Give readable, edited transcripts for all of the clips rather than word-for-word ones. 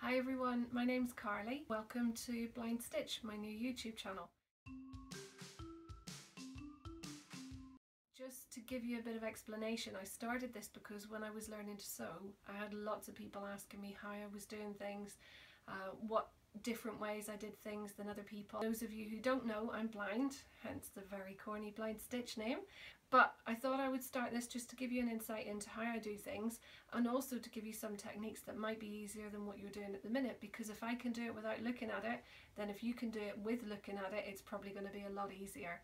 Hi everyone, my name's Carly. Welcome to Blind Stitch, my new YouTube channel. Just to give you a bit of explanation, I started this because when I was learning to sew, I had lots of people asking me how I was doing things, what different ways I did things than other people. Those of you who don't know, I'm blind, hence the very corny Blind Stitch name. But I thought I would start this just to give you an insight into how I do things, and also to give you some techniques that might be easier than what you're doing at the minute, because if I can do it without looking at it, then if you can do it with looking at it, it's probably going to be a lot easier.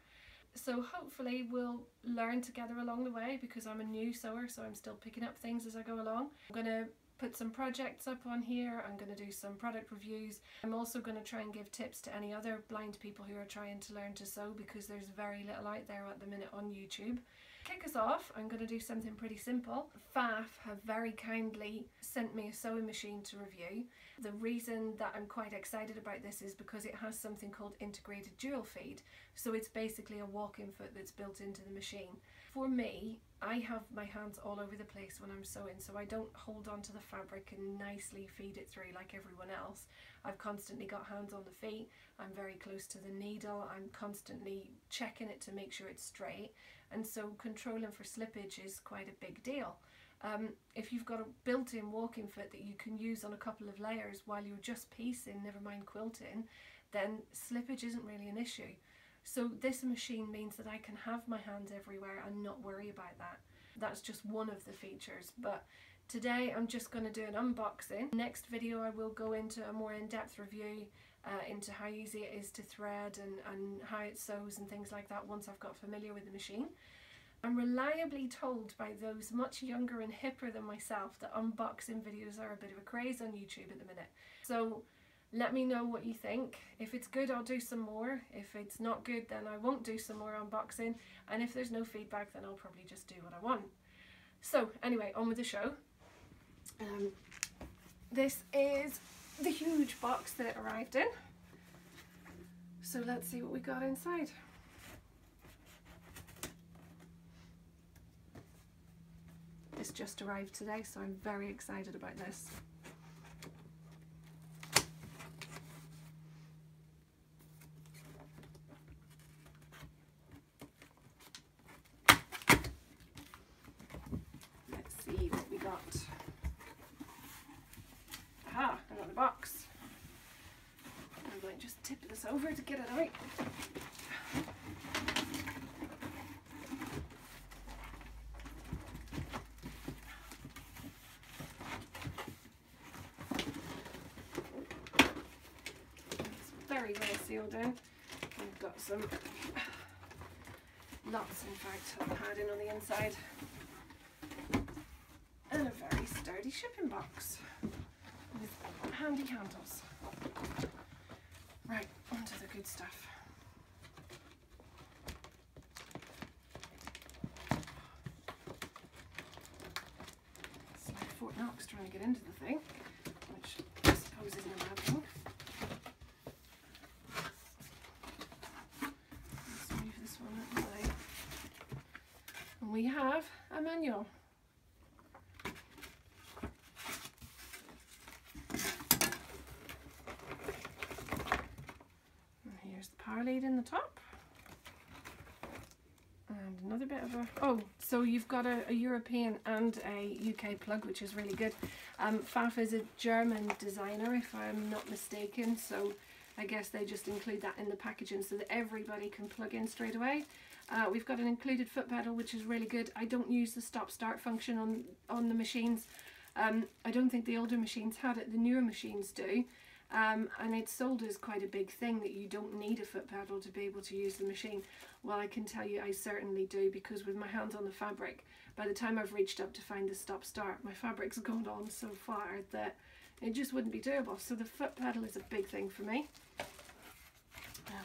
So hopefully we'll learn together along the way, because I'm a new sewer, so I'm still picking up things as I go along. I'm going to put some projects up on here. I'm going to do some product reviews. I'm also going to try and give tips to any other blind people who are trying to learn to sew, because there's very little out there at the minute on YouTube. Kick us off, I'm going to do something pretty simple. Pfaff have very kindly sent me a sewing machine to review. The reason that I'm quite excited about this is because it has something called integrated dual feed. So it's basically a walk-in foot that's built into the machine. For me, I have my hands all over the place when I'm sewing, so I don't hold on to the fabric and nicely feed it through like everyone else. I've constantly got hands on the feet, I'm very close to the needle, I'm constantly checking it to make sure it's straight, and so controlling for slippage is quite a big deal. If you've got a built-in walking foot that you can use on a couple of layers while you're just piecing, never mind quilting, then slippage isn't really an issue. So this machine means that I can have my hands everywhere and not worry about that. That's just one of the features, but today I'm just going to do an unboxing. Next video I will go into a more in-depth review into how easy it is to thread and how it sews and things like that once I've got familiar with the machine. I'm reliably told by those much younger and hipper than myself that unboxing videos are a bit of a craze on YouTube at the minute. So let me know what you think. If it's good, I'll do some more. If it's not good, then I won't do some more unboxing. And if there's no feedback, then I'll probably just do what I want. So anyway, on with the show. This is the huge box that it arrived in. So let's see what we got inside. This just arrived today, so I'm very excited about this. Let's see what we got. Aha, another box. I might just tip this over to get it out. Very well sealed in. We've got some, lots in fact, of padding on the inside, and a very sturdy shipping box with handy handles. Right, onto the good stuff. It's like Fort Knox trying to get into the thing, which I suppose isn't a bad thing. And we have a manual. And here's the power lead in the top. And another bit of a... Oh, so you've got a European and a UK plug, which is really good. Pfaff is a German designer, if I'm not mistaken, so I guess they just include that in the packaging so that everybody can plug in straight away. We've got an included foot pedal, which is really good. I don't use the stop-start function on the machines. I don't think the older machines had it, the newer machines do. And it's sold as quite a big thing that you don't need a foot pedal to be able to use the machine. Well, I can tell you I certainly do, because with my hands on the fabric, by the time I've reached up to find the stop-start, my fabric's gone on so far that it just wouldn't be doable. So the foot pedal is a big thing for me.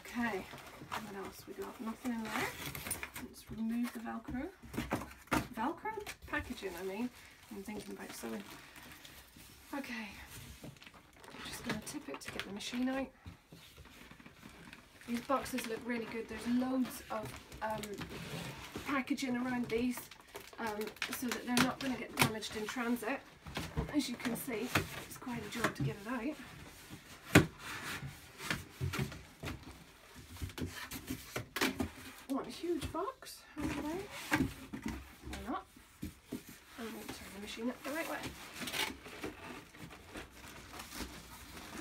Okay, what else? We got nothing in there. Let's remove the Velcro. Velcro? Packaging, I mean. I'm thinking about sewing. Okay, I'm just going to tip it to get the machine out. These boxes look really good. There's loads of packaging around these so that they're not going to get damaged in transit. As you can see, it's quite a job to get it out. One huge box, okay. Why not? And we'll turn the machine up the right way.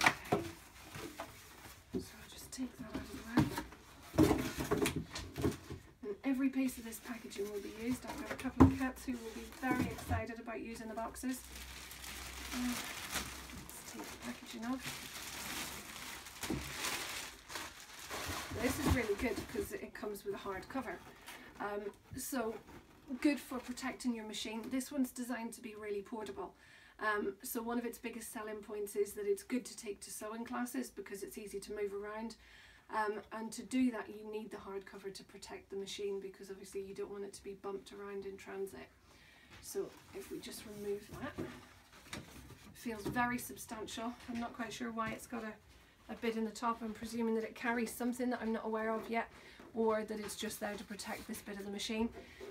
Okay. So I'll just take that out of the way. And every piece of this packaging will be used. I've got a couple of cats who will be very excited about using the boxes. Let's take the packaging off. This is really good because it comes with a hard cover. So good for protecting your machine. This one's designed to be really portable. So one of its biggest selling points is that it's good to take to sewing classes because it's easy to move around. And to do that you need the hard cover to protect the machine because obviously you don't want it to be bumped around in transit. So if we just remove that, it feels very substantial. I'm not quite sure why it's got a bit in the top. I'm presuming that it carries something that I'm not aware of yet, or that it's just there to protect this bit of the machine.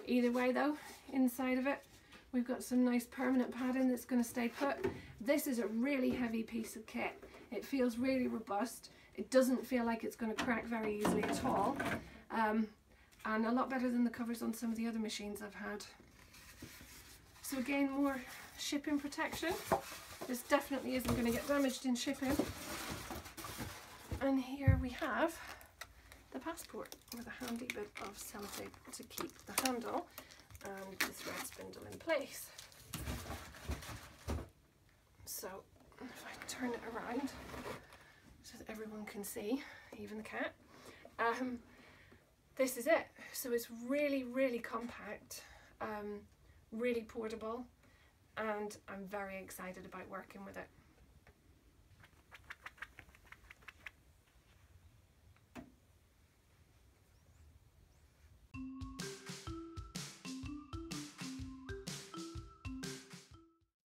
Either way though, inside of it we've got some nice permanent padding that's going to stay put. This is a really heavy piece of kit. It feels really robust. It doesn't feel like it's going to crack very easily at all, and a lot better than the covers on some of the other machines I've had. So again, more shipping protection. This definitely isn't going to get damaged in shipping. And here we have the passport with a handy bit of sellotape to keep the handle and the thread spindle in place. So if I turn it around so that everyone can see, even the cat, this is it. So it's really, really compact, really portable, and I'm very excited about working with it.